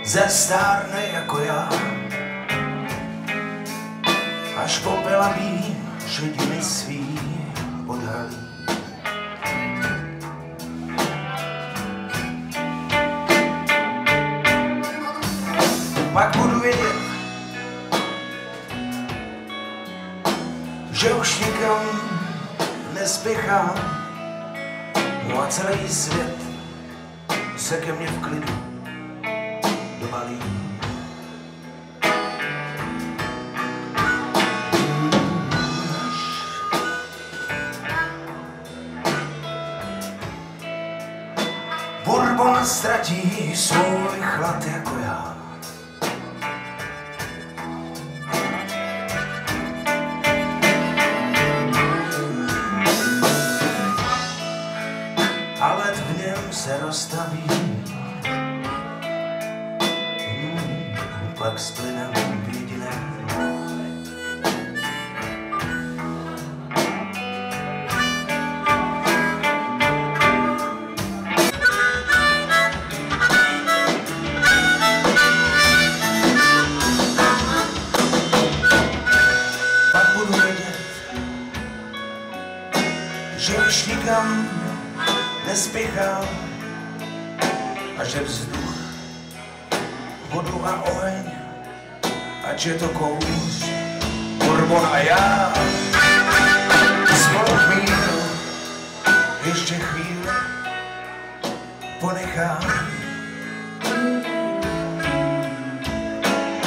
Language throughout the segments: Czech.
zestárne jako já, až popelabí šediny svý odhalí. Pak budu vědět, že už nikam nespěchám, no a celý svět se ke mně v klidu dobalí. Bourbon ztratí svůj chlad jako já. A led v něm se roztaví, pak splynem v jediném. Pak budu vědět, že už nikam nespěchám a že vzduch, vodu a oheň, ať je to kouř, bourbon a já spolu v míru ještě chvíli ponechám.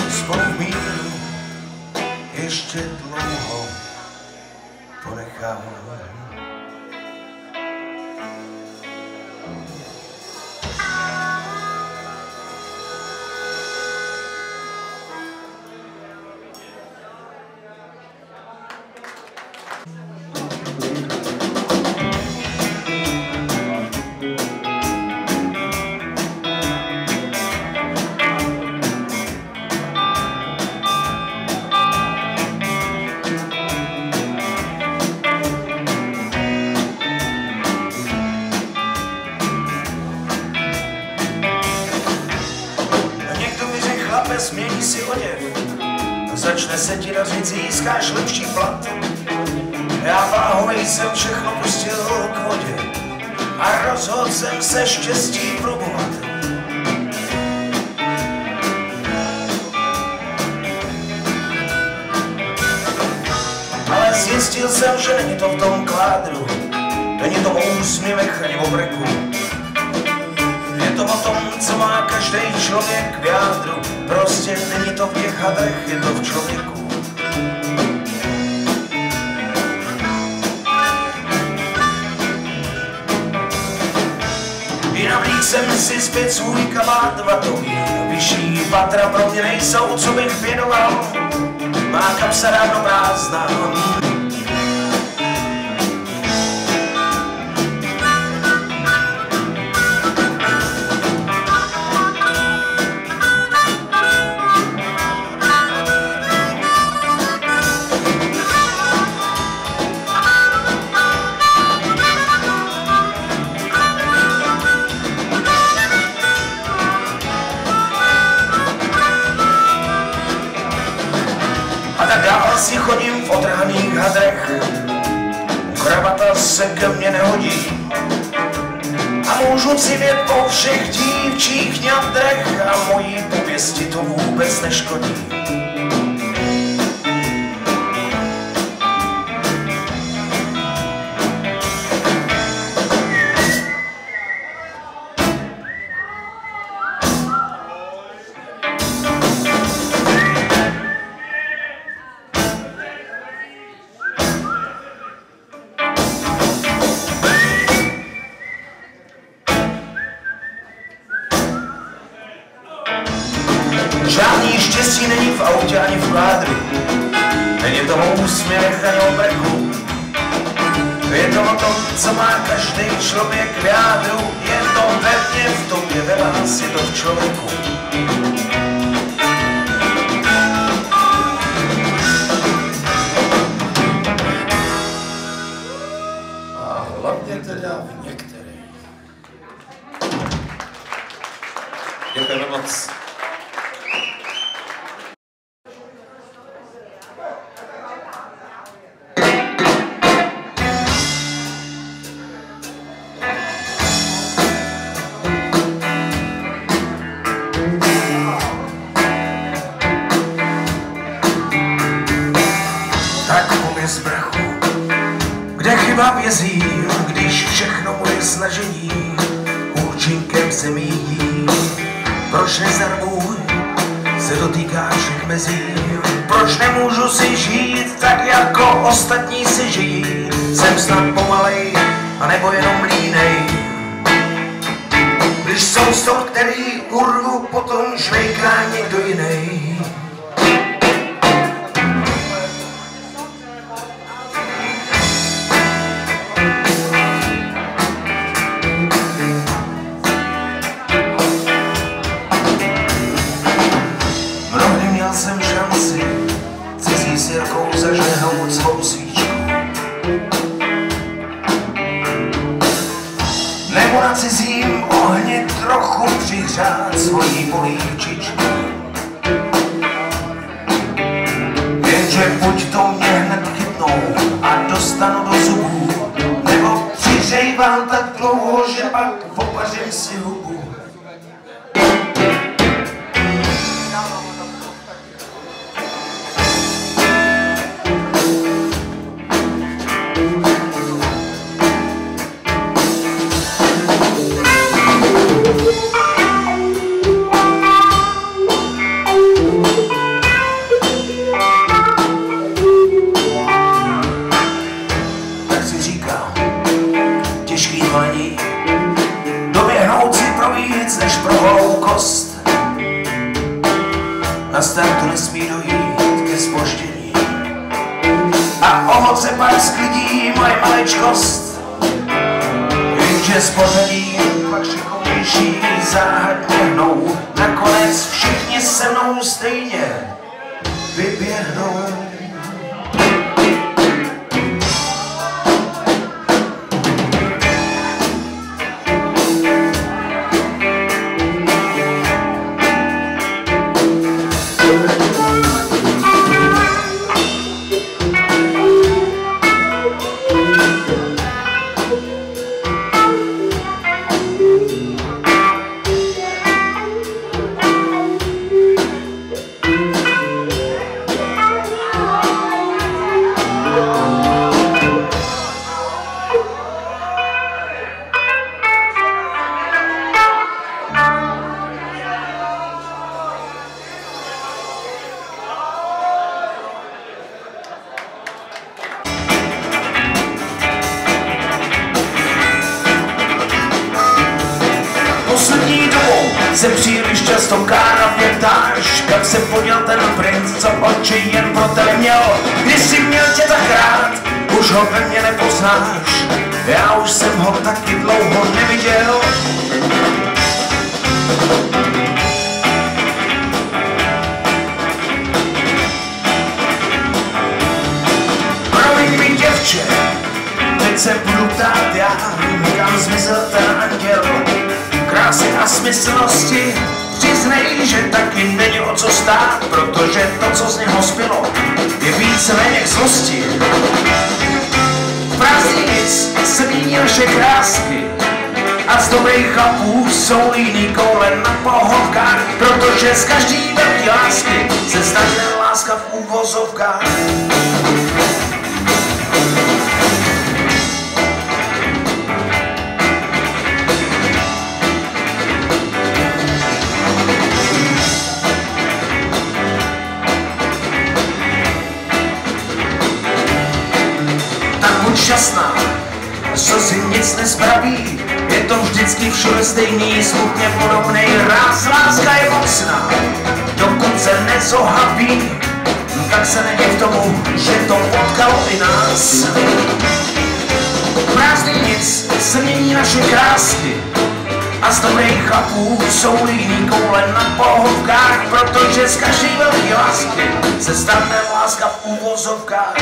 Spolu v míru ještě dlouho ponechám. Změní si oděv, začne se ti dařit, získáš lepší plat. Já váhovej jsem všechno pustil k vodě a rozhodl jsem se štěstí probovat. Ale zjistil jsem, že není to v tom kládru, není to o úsměvech ani o breku. Je to o tom, co má každý člověk v jádru, prostě není to v těch hadrech, je to v člověku. I navlík jsem si zpět svůj kabát vatový, vyšší patra pro mě nejsou, co bych věnoval, má kapsa dávno prázdná. Dál si chodím v otrhaných hadrech, kravata se ke mně nehodí a můžu civět po všech dívčích ňandrech a mojí pověsti to vůbec neškodí. Žádný štěstí není v autě ani v kládru, není to o úsměvech ani o breku. Je to o tom, co má každý člověk v jádru, je to ve mně, v tobě, ve vás, je to v člověku. A hlavně teda v některých. Děkujeme moc. bez brachu, kde chyba vězí, když všechno moje snažení účinkem se míjí. Proč nezar můj se dotýkáš k mezím? Proč nemůžu si žít tak, jako ostatní si žijí? Jsem snad pomalej, anebo jenom línej. Když jsou stol, který urvu, potom švejká někdo jiný. Mnohdy měl jsem šanci cizí sirkou zažehnout svou svíčku. Nebo na cizím ohni trochu přihřát svojí polívčičku. Jenže buď to mě hned chytnou a dostanu do zubů, nebo přiřejvám tak dlouho, že pak opařím si hubu. Těžký dlaní, doběhnout si pro víc než pro holou kost. Na startu nesmí dojít ke zpoždění a ovoce pak sklidí moje maličkost. Jenže s pořadím pak šikovnější záhadně hnou, nakonec všichni se mnou stejně vyběhnou. Poslední dobou se příliš často káravně ptáš, kam se poděl ten princ, co oči jen pro tebe měl. Když jsi měl tě tak rád, už ho ve mně nepoznáš, já už jsem ho taky dlouho neviděl. Promiň mi, děvče, teď se budu ptát já, kam zmizel ten anděl krásy a smyslnosti. Přiznej, že taky není o co stát, protože to, co z něho zbylo, je víceméně k zlosti. V prázdninic se míní naše krásky a z dobrých chlapů jsou jiný koule na pohovkách, protože z každý velký lásky se stane láska v úvozovkách. Šťastná, slzy nic nespraví, je to vždycky všude stejný, smutně podobnej ráz. Láska je mocná, dokud se nezohabí, tak se neděj tomu, že to potkalo i nás. Prázdný nic se mění naše krásky a z dobrých chlapů jsou líný koule na pohovkách, protože z každý velký lásky se stane láska v úvozovkách.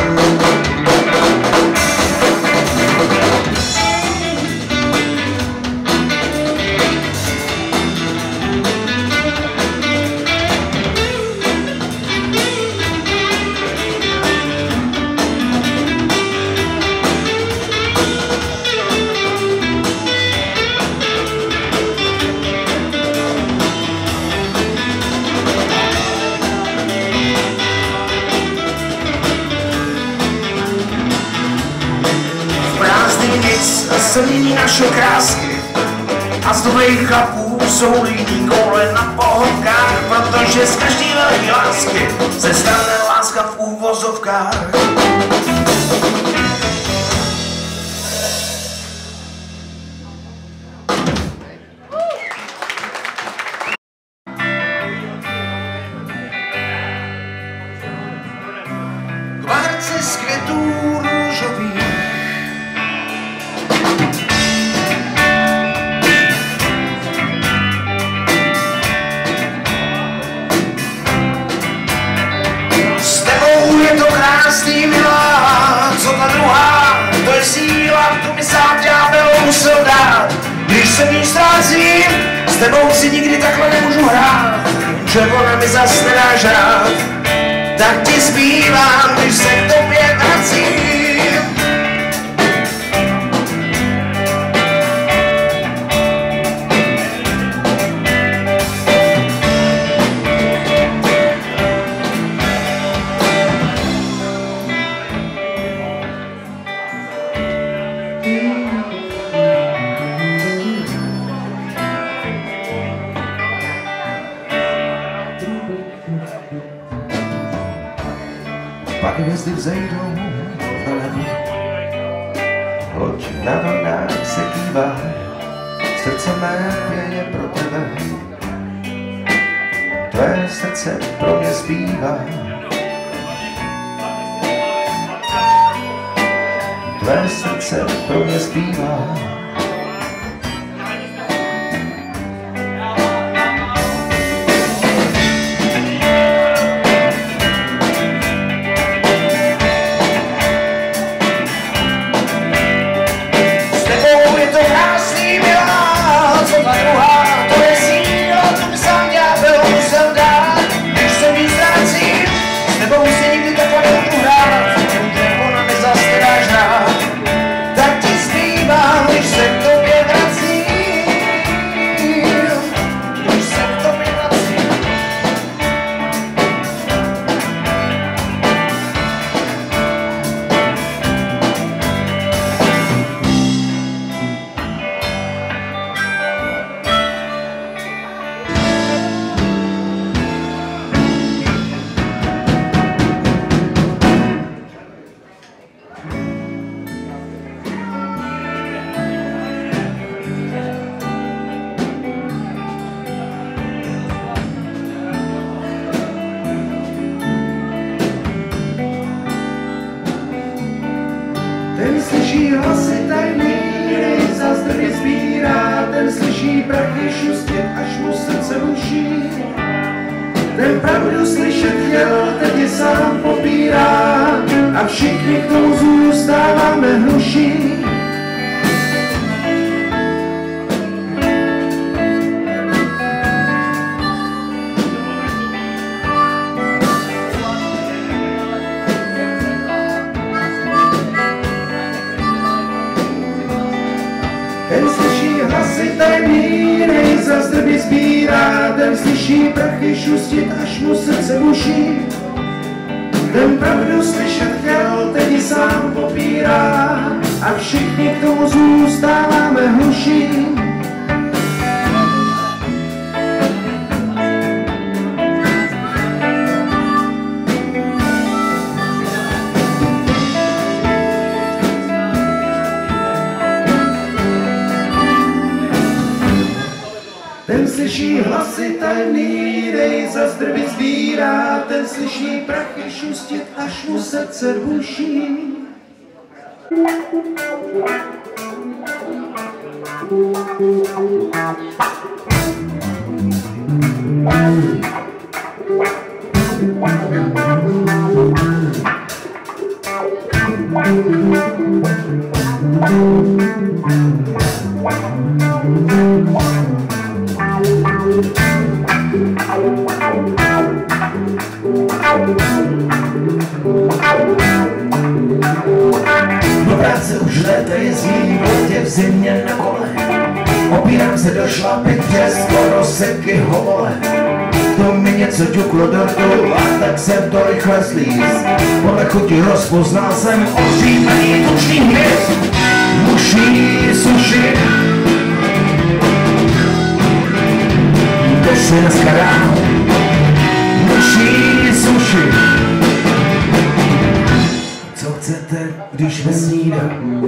není nic, se mění naše krásky. A z dobrých chlapů jsou líní koule na pohodkách, protože z každý velký lásky se stane láska v úvozovkách. Kvárce z květů růžových, s tebou je to krásný, milá, co ta druhá, to je síla, tu mi sám ďábel musel dát. Když se v ní ztrácím, s tebou si nikdy takhle nemůžu hrát, že ona mi zas nedá žrát. Tak ti zpívám, když se k tobě vracím. Pak hvězdy vzejdou doleva, loď na vlnách se kývá, srdce mé je pro tebe, tvé srdce pro mě zpívá. Tvé srdce pro mě zpívá. Ten slyší hlasy tajný, za zdrně sbírá, ten slyší prachy šustit, až mu srdce buší. Ten pravdu slyšet chtěl, teď je sám popírá, a všichni k tomu zůstáváme hluší. Ten slyší hlasy tajný, za zdrby sbírá, ten slyší prachy šustit, až mu srdce buší. Ten pravdu slyšet chtěl, teď ji sám popírá, a všichni k tomu zůstáváme hluší. Ten slyší hlasy tajný, za zdrby sbírá, ten slyší prachy šustit, až mu srdce buší. Do práce už léta jezdím, v zimě na kole. Opírám se do šlapy, skoro seky hovole. To mi něco ťuklo do rtu a tak jsem to rychle slíz. Podle chuti rozpoznal jsem ohřívaný tučný hmyz. Muší suši, jdeš si dneska ráno. Muší suši. Co chcete, když ve snídám?